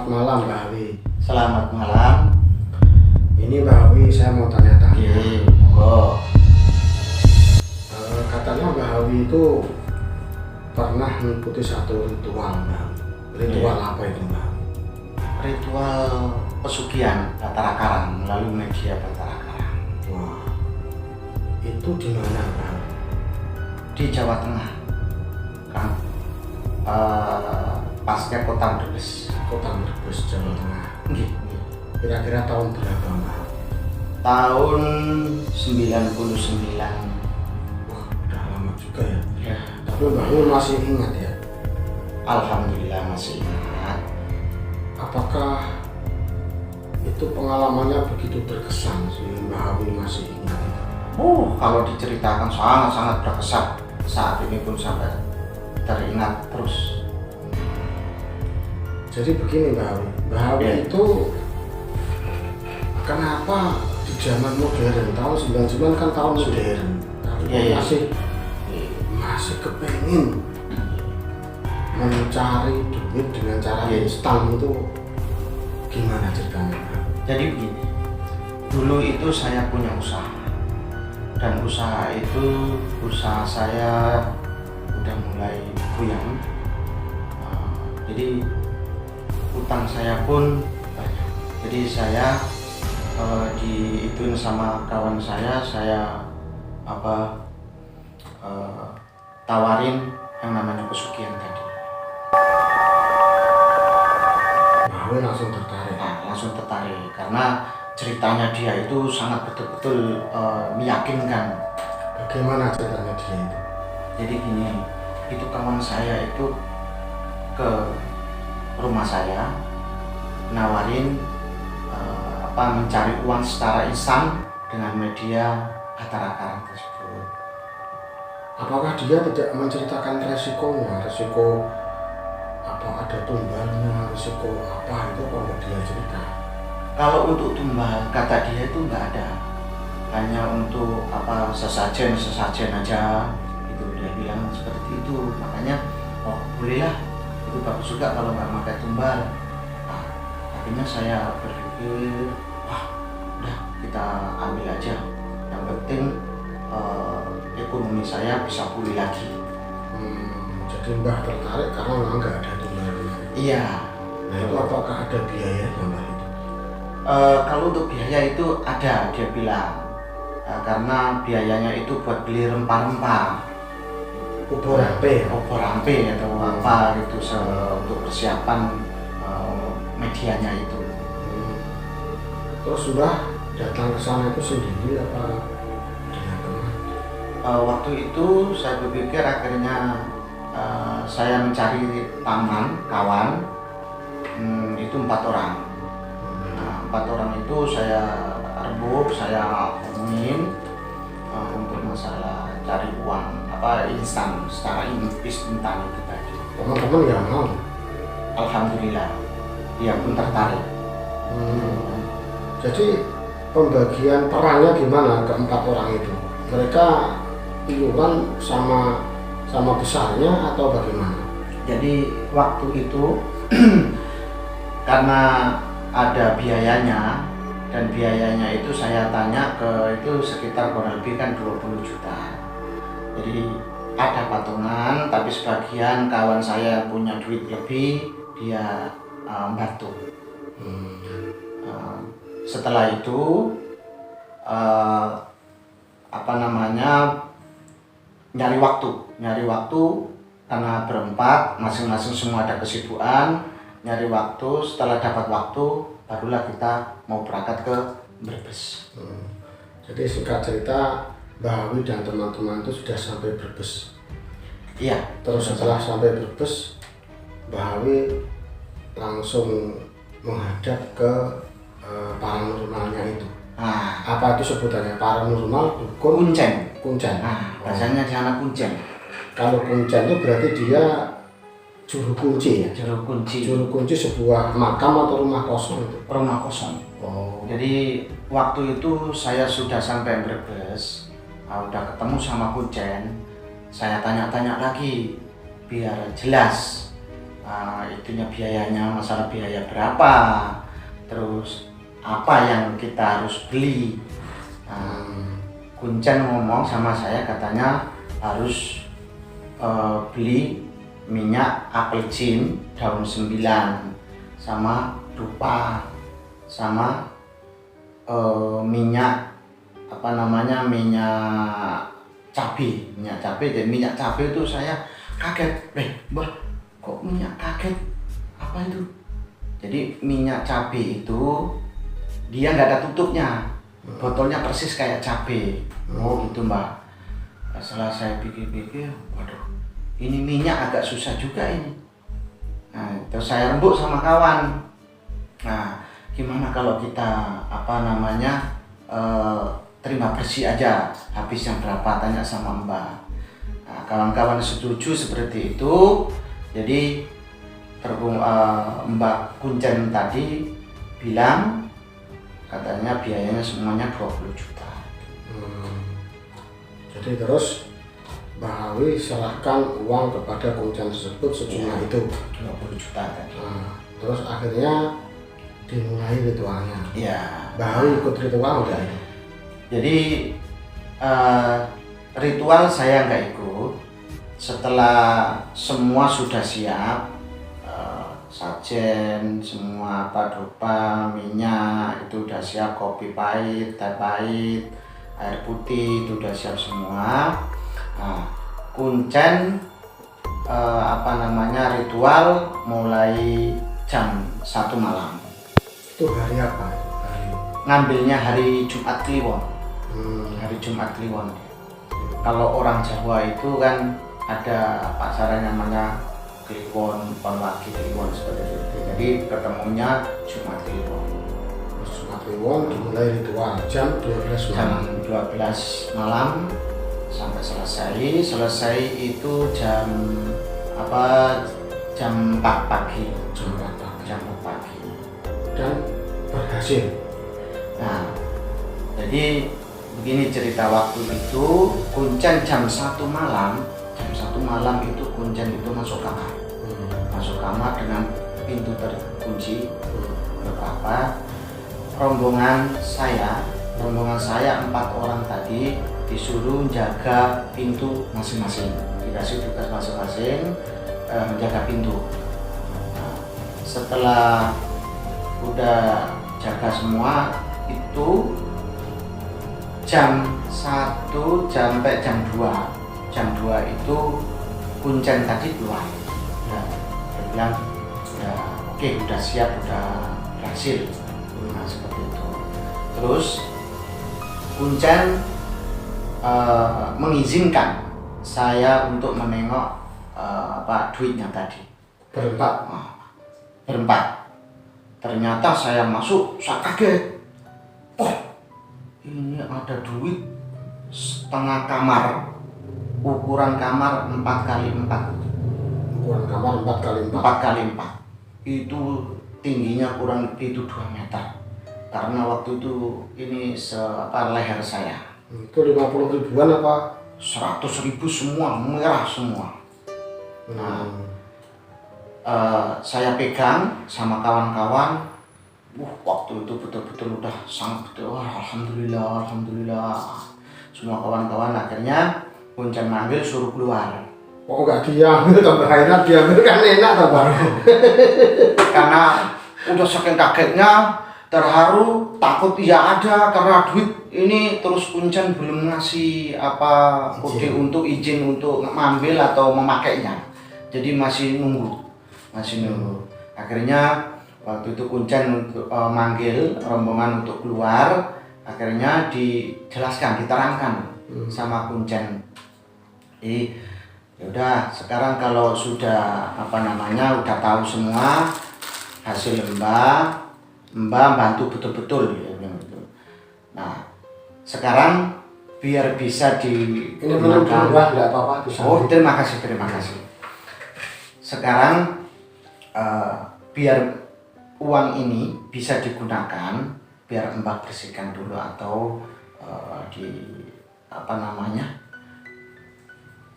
Selamat malam Mbak Awi. Selamat malam. Ini Mbak Awi, saya mau tanya-tanya. Oh. Katanya Mbak Awi itu pernah mengikuti satu ritual, Mbak. Ritual apa itu, Mbak? Ritual pesugihan Batara Karang melalui media Batara Karang. Wah, itu di mana, Mbak? Di Jawa Tengah, kan? Pasca Kota Brebes. Kota Brebes, Jawa Tengah. Nggih. Kira-kira tahun berapa, Mbak? Tahun 99. Wah, udah lama juga ya. Ya. Tapi Mbak Awi masih ingat ya? Alhamdulillah masih ingat. Apakah itu pengalamannya begitu berkesan sehingga Mbak Awi masih ingat? Kalau diceritakan sangat-sangat berkesan. Saat ini pun sampai teringat terus. Jadi begini Mbak Awi, Mbak Awi itu kenapa di zaman modern, tahun 99 kan tahun modern, tapi masih kepengen mencari duit dengan cara instan itu gimana ceritanya Mbak? Jadi begini, dulu itu saya punya usaha, dan usaha saya udah mulai buyang. Jadi utang saya pun banyak. Jadi saya diituin sama kawan saya tawarin yang namanya pesugihan tadi. Mbak Awi langsung tertarik. Langsung tertarik karena ceritanya dia itu sangat betul-betul meyakinkan. Bagaimana ceritanya dia itu? Jadi gini, itu kawan saya itu ke rumah saya nawarin mencari uang secara instan dengan media Batara Karang tersebut. Apakah dia tidak menceritakan resikonya, resiko apa ada tumbalnya, resiko apa itu kalau dia cerita? Kalau untuk tumbal, kata dia itu nggak ada, hanya untuk sesajen aja. Itu dia bilang seperti itu. Makanya bolehlah, itu bagus juga kalau nggak pakai tumbal. Akhirnya saya berpikir, udah kita ambil aja. Yang penting ekonomi saya bisa pulih lagi. Jadi Mbah tertarik karena memang nggak ada tumbalnya. Iya. Nah itu apakah ada biayanya Mbah itu? Kalau untuk biaya itu ada, dia bilang. Karena biayanya itu buat beli rempah-rempah. Obor rampe atau apa gitu untuk persiapan medianya itu. Terus Mbah datang ke sana itu sendiri apa dengan teman? Waktu itu saya berpikir akhirnya saya mencari kawan itu 4 orang. 4 orang itu saya rebut, saya omongin untuk masalah cari uang instan, secara instan itu tadi. Teman-teman ya mau? Alhamdulillah, dia pun tertarik. Jadi pembagian perannya gimana ke 4 orang itu? Mereka iuran sama besarnya atau bagaimana? Jadi waktu itu karena ada biayanya, dan biayanya itu saya tanya itu sekitar kurang lebih kan 20 juta. Jadi ada patungan, tapi sebagian kawan saya yang punya duit lebih dia bantu. Setelah itu nyari waktu karena berempat masing-masing semua ada kesibukan, nyari waktu. Setelah dapat waktu barulah kita mau berangkat ke Brebes. Jadi singkat cerita Mbah Awi dan teman-teman itu sudah sampai Brebes. Iya. Terus setelah sampai Brebes, Mbah Awi langsung menghadap ke paranormalnya itu. Apa itu sebutannya? Paranormal, dukun, kuncen. Bahasanya di sana kuncen. Kalau kuncen itu berarti dia juru kunci ya? Juru kunci sebuah makam atau rumah kosong itu? Rumah kosong. Jadi waktu itu saya sudah sampai Brebes, udah ketemu sama kuncen. Saya tanya-tanya lagi biar jelas itunya biayanya, masalah biaya berapa, terus apa yang kita harus beli. Kuncen ngomong sama saya, katanya harus beli minyak apel jin daun 9 sama dupa sama minyak minyak cabai. Dan minyak cabai itu saya kaget, Mbah, kok minyak kaget, apa itu? Jadi minyak cabai itu dia nggak ada tutupnya, botolnya persis kayak cabai. Oh gitu, Mbak. Setelah saya pikir-pikir, waduh, ini minyak agak susah juga ini. Nah, terus saya rembuk sama kawan. Nah, gimana kalau kita terima bersih aja, habisnya berapa, tanya sama Mbak. Nah, kawan-kawan setuju seperti itu. Jadi Mbak Kuncen tadi bilang katanya biayanya semuanya 20 juta. Jadi terus Mbak Hawi serahkan uang kepada Kuncen tersebut sejumlah itu 20 juta tadi. Terus akhirnya dimulai ritualnya. Iya. Mbak Hawi ikut ritual enggak itu? Jadi ritual saya nggak ikut. Setelah semua sudah siap, sajen, semua dupa, minyak itu udah siap, kopi pahit, teh pahit, air putih itu udah siap semua. Nah, Kuncen ritual mulai jam 1 malam. Itu hari apa? Ngambilnya hari Jumat Kliwon. Hari Jumat Kliwon. Kalau orang Jawa itu kan ada pasaran namanya Kliwon, Ponwagi Kliwon seperti itu. Jadi ketemunya Jumat Kliwon. Jumat Kliwon dimulai ritual jam 12 malam. Jam 12 malam sampai selesai itu jam 4 pagi. Jam 4 pagi. Dan berhasil. Nah, jadi begini cerita waktu itu. Kuncen jam 1 malam itu Kuncen itu masuk kamar dengan pintu terkunci. Beberapa rombongan saya 4 orang tadi disuruh jaga pintu masing-masing, dikasih tugas masing-masing menjaga pintu. Nah, setelah udah jaga semua itu jam 1 sampai jam 2 itu Kuncen tadi keluar. Dia bilang ya oke, udah siap, udah berhasil. Nah, seperti itu. Terus Kuncen mengizinkan saya untuk menengok duitnya tadi. Berempat. Ternyata saya masuk, saya kaget. Oh, ini ada duit setengah kamar, ukuran kamar 4x4. Ukuran kamar 4x4. 4x4. Itu tingginya kurang lebih itu 2 meter. Karena waktu itu ini leher saya. Itu 50 ribuan apa? 100 ribu semua, merah semua. Nah, saya pegang sama kawan-kawan. Waktu itu betul-betul udah sangat betul. Alhamdulillah. Semua kawan-kawan akhirnya Kuncen manggil suruh keluar. Kok nggak diambil, tambah enak diambil kan enak tambah. Karena udah saking kagetnya, terharu, takut ya ada karena duit ini. Terus Kuncen belum ngasih kode untuk izin untuk mengambil atau memakainya. Jadi masih nunggu. Akhirnya waktu itu Kuncen manggil rombongan untuk keluar. Akhirnya dijelaskan, diterangkan sama Kuncen. Jadi yaudah, sekarang kalau sudah udah tahu semua hasil Mbak bantu betul-betul ya. Nah, sekarang biar bisa digunakan. Enggak apa-apa, bisa. Oh, terima kasih. Sekarang biar uang ini bisa digunakan, biar Mbak bersihkan dulu atau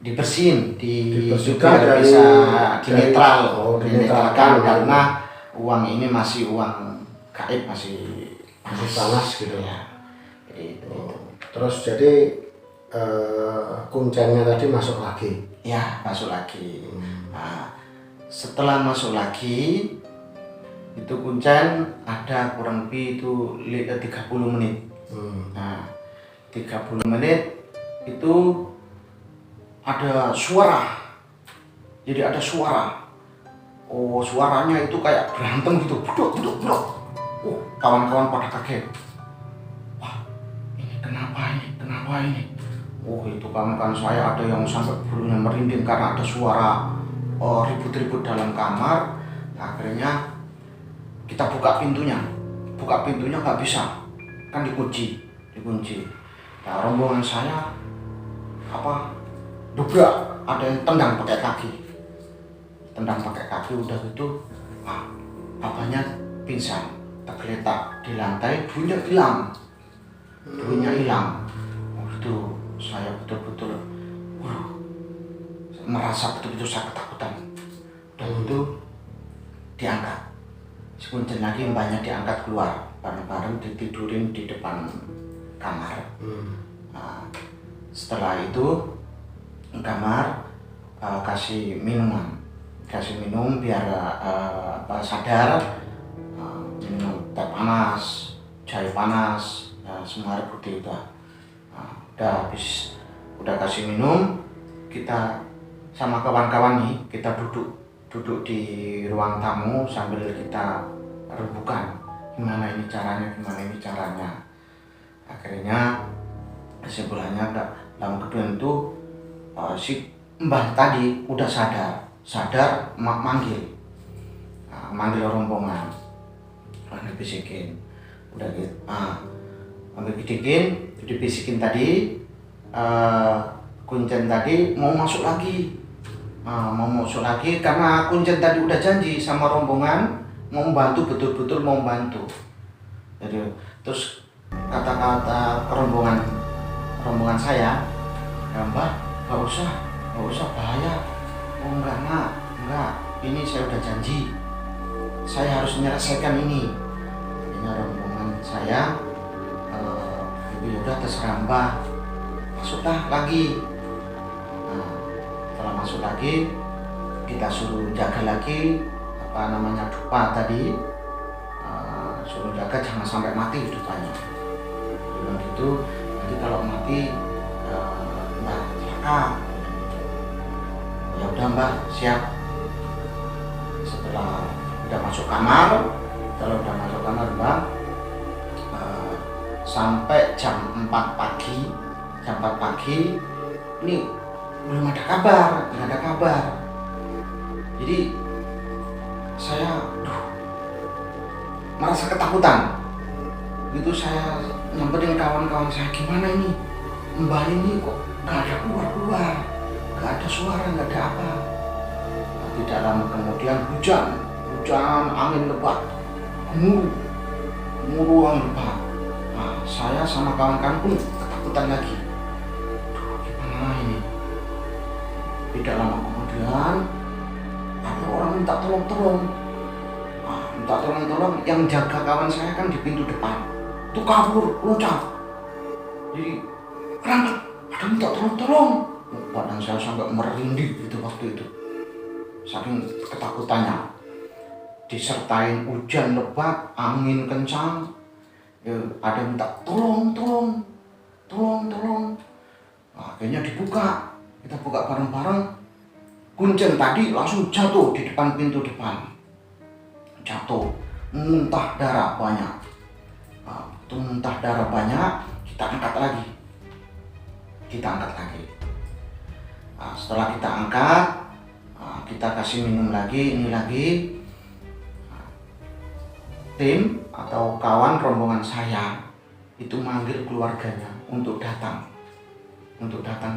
dibersihin, Dibersihkan biar dari- bisa dari- dinetral, oh, dinetralkan, dinetralkan. karena uang ini masih uang gaib, masih panas gitu. ya. Itu. Terus jadi kuncennya tadi masuk lagi. Ya, masuk lagi. Nah, setelah masuk lagi itu kuncen ada kurang lebih itu 30 menit. Nah, 30 menit itu ada suara. Jadi ada suara. Oh, suaranya itu kayak berantem gitu. Budok, budok, budok. Oh, kawan-kawan pada kaget. Wah, ini kenapa ini? Kenapa ini? Oh, itu kawan-kawan saya ada yang sampai bulunya merinding karena ada suara ribut-ribut dalam kamar. Akhirnya kita buka pintunya nggak bisa, kan dikunci. Nah, rombongan saya dobrak, ada yang tendang pakai kaki, udah gitu papanya pingsan, tergeletak di lantai, duitnya hilang. Itu saya betul-betul merasa betul-betul saya ketakutan. Dan itu diangkat, sekunci lagi mbaknya diangkat keluar, bareng-bareng ditidurin di depan kamar. Nah, setelah itu kamar kasih minum biar sadar, minum teh panas, jahe panas, semua air putih itu. Udah kasih minum, kita sama kawan-kawan nih, kita duduk di ruang tamu sambil kita rebukan gimana ini caranya. Akhirnya kesimpulannya dalam kedua itu si mbah tadi udah sadar manggil rombongan, dibisikin, udah gitu, dibisikin tadi, kuncen tadi mau masuk lagi karena kuncen tadi udah janji sama rombongan mau membantu, betul-betul mau membantu. Jadi terus kata-kata rombongan saya, ya Mbak, nggak usah bahaya. Oh enggak nak, enggak, ini saya udah janji, saya harus menyelesaikan ini. Ini rombongan saya, ya udah terserah Mbak, masuklah lagi. Nah, setelah masuk lagi, kita suruh jaga lagi dupa tadi, suruh jaga jangan sampai mati dupanya. Bilang gitu, nanti kalau mati Mbak celaka. Ya udah Mbak, siap. Setelah udah masuk kamar Mbak, sampai jam 4 pagi ini belum ada kabar. Jadi saya merasa ketakutan. Gitu saya nyamperin kawan-kawan saya, gimana ini? Mbak ini kok nggak ada keluar, nggak ada suara, nggak ada apa. Nah, tidak lama kemudian hujan, angin lebat, gemuruh angin lebat. Nah, saya sama kawan-kawan pun ketakutan lagi. Gimana ini? Tidak lama kemudian ada orang minta tolong. Yang jaga kawan saya kan di pintu depan. Itu kabur, loncat. Jadi kenapa? Ada minta tolong. Badan saya sampai merinding itu waktu itu. Saking ketakutannya. Disertain hujan lebat, angin kencang. Ada yang minta tolong. Nah, akhirnya dibuka. Kita buka bareng-bareng. Kuncen tadi langsung jatuh di depan pintu depan. Jatuh, muntah darah banyak. Nah, itu muntah darah banyak, kita angkat lagi. Nah, setelah kita angkat, kita kasih minum lagi, ini lagi. Nah, tim atau kawan rombongan saya itu manggil keluarganya untuk datang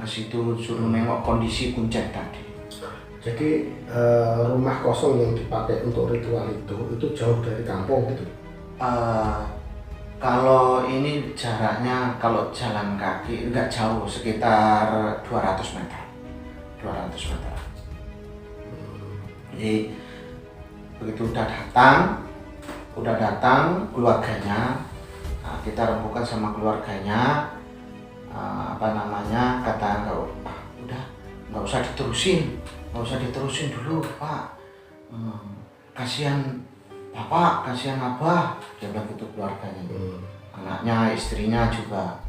ke situ, suruh nengok kondisi kuncen tadi. Jadi rumah kosong yang dipakai untuk ritual itu jauh dari kampung gitu? Kalau ini jaraknya, kalau jalan kaki nggak jauh, sekitar 200 meter. 200 meter. Jadi begitu udah datang keluarganya, kita rembukan sama keluarganya, kata udah nggak usah diterusin dulu Pak, kasihan Bapak, kasihan Abah, dia bilang gitu keluarganya, anaknya, istrinya juga.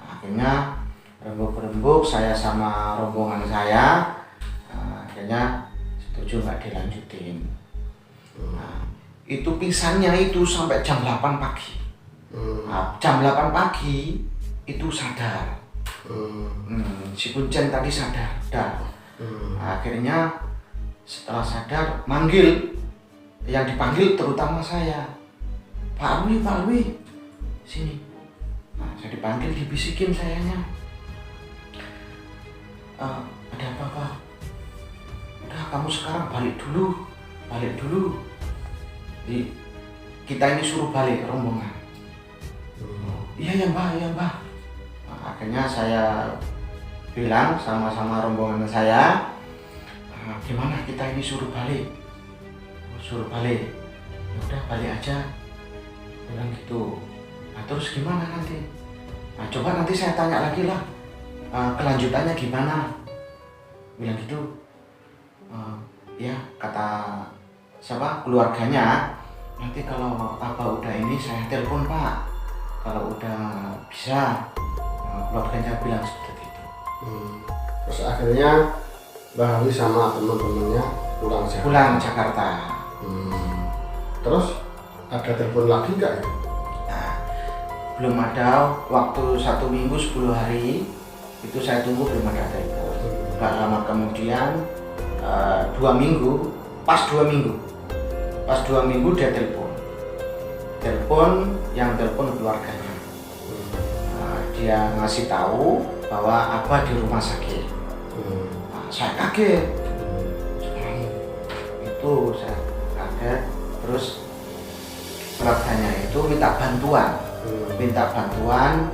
Akhirnya rembuk saya sama rombongan saya, akhirnya setuju nggak dilanjutin. Itu pingsannya itu sampai jam 8 pagi. Jam 8 pagi itu sadar. Si Kuncen tadi sadar. Akhirnya setelah sadar yang dipanggil terutama saya, Pak Alwi sini. Saya dipanggil, dibisikin sayanya, ada apa Pak? Udah, kamu sekarang balik dulu. Kita ini suruh balik rombongan. Iya ya Mbah. Akhirnya saya bilang sama rombongan saya, gimana kita ini suruh balik? Ya udah balik aja, bilang gitu. Terus gimana nanti? Coba nanti saya tanya lagi lah, kelanjutannya gimana? Bilang gitu. Ya kata keluarganya, nanti kalau Abah udah ini saya telepon Pak, kalau udah bisa. Keluarganya bilang seperti itu. Terus akhirnya Mbah Alwi sama teman-temannya pulang Jakarta. Terus ada telepon lagi nggak ya? Belum ada. Waktu 1 minggu 10 hari itu saya tunggu, belum ada telepon. Gak lama kemudian 2 minggu, pas 2 minggu dia telepon keluarganya. Dia ngasih tahu bahwa Abah di rumah sakit. Saya kaget. Itu saya kaget. Terus keluarganya itu minta bantuan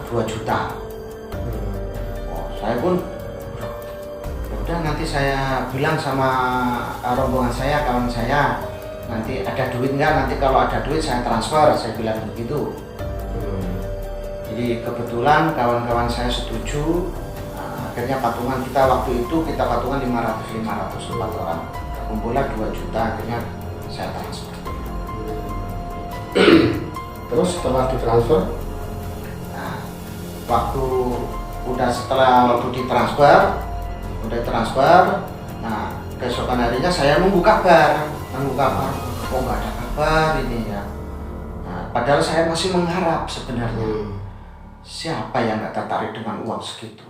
2 juta. Saya pun udah, nanti saya bilang sama rombongan saya, kawan saya, nanti ada duit nggak, nanti kalau ada duit saya transfer, saya bilang begitu. Jadi kebetulan kawan-kawan saya setuju. Akhirnya patungan kita waktu itu patungan 500 4 orang, kumpullah 2 juta, akhirnya saya transfer. Terus setelah ditransfer, setelah ditransfer, keesokan harinya saya nunggu kabar, kok nggak ada kabar ini ya. Padahal saya masih mengharap sebenarnya. Siapa yang nggak tertarik dengan uang segitu?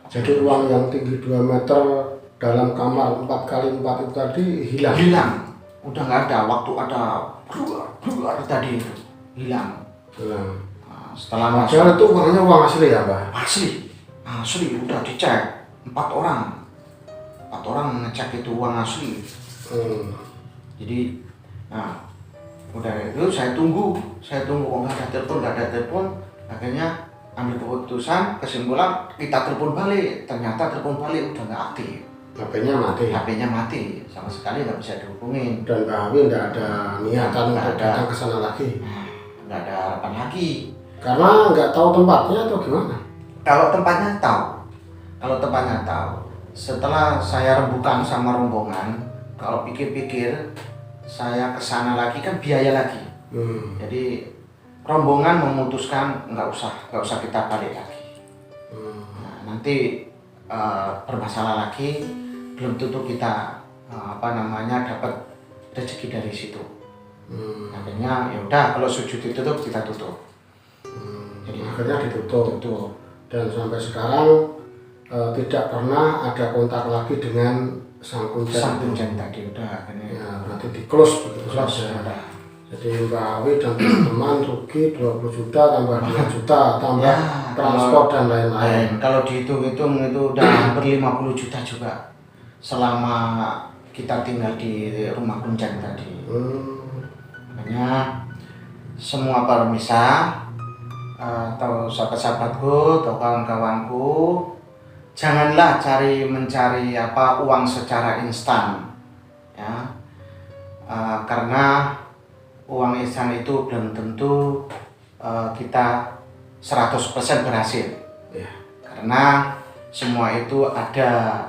Jadi uang yang tinggi 2 meter dalam kamar 4x4 itu tadi hilang. Udah nggak ada. Waktu ada keluar tadi itu hilang. Setelah padahal itu uangnya uang asli ya Mbak? Asli, udah dicek 4 orang ngecek itu uang asli. Jadi udah itu saya tunggu kok nggak ada telepon. Akhirnya ambil keputusan, kesimpulan kita telepon balik. Ternyata telepon balik udah nggak aktif. HP-nya mati, sama sekali nggak bisa dihubungin. Dan Mbah Alwi nggak ada niatan untuk datang ke sana lagi. Nggak ada harapan lagi. Karena nggak tahu tempatnya atau gimana? Kalau tempatnya tahu. Setelah saya rembukan sama rombongan, kalau pikir-pikir saya kesana lagi kan biaya lagi. Jadi rombongan memutuskan nggak usah kita balik lagi. Nanti bermasalah lagi, belum tentu kita dapat rezeki dari situ. Akhirnya ya udah, kalau sujud ditutup kita tutup. Jadi akhirnya ditutup. Dan sampai sekarang tidak pernah ada kontak lagi dengan sang kuncen tadi. Udah akhirnya. Ya, berarti di close begitu saja. Jadi Mbak Alwi dan teman-teman rugi 20 juta tambah 2 juta tambah transport dan lain-lain. Kalau dihitung-hitung itu udah hampir 50 juta juga selama kita tinggal di rumah kuncen tadi. Makanya semua permisa atau sahabat-sahabatku atau kawan-kawanku janganlah mencari uang secara instan, ya. Karena uang instan itu belum tentu kita 100% berhasil, Ya. karena semua itu ada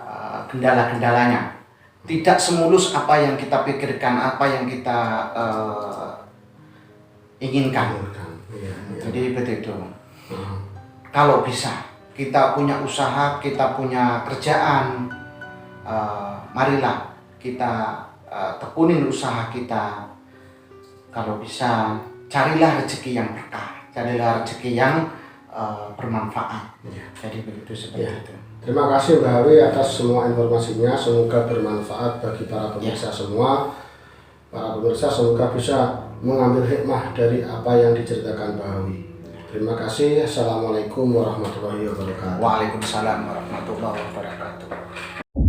gendala-gendalanya. Tidak semulus apa yang kita pikirkan, apa yang kita inginkan. Ya, ya. Jadi begitu. Hmm. Kalau bisa kita punya usaha, kita punya kerjaan, marilah kita tekunin usaha kita. Kalau bisa carilah rezeki yang berkah, carilah rezeki yang bermanfaat. Ya. Jadi begitu, seperti Ya. itu. Terima kasih Mbak Hawi atas semua informasinya, semoga bermanfaat bagi para pemirsa semua. Para pemirsa semoga bisa mengambil hikmah dari apa yang diceritakan Mbak Hawi. Terima kasih. Assalamualaikum warahmatullahi wabarakatuh. Waalaikumsalam warahmatullahi wabarakatuh.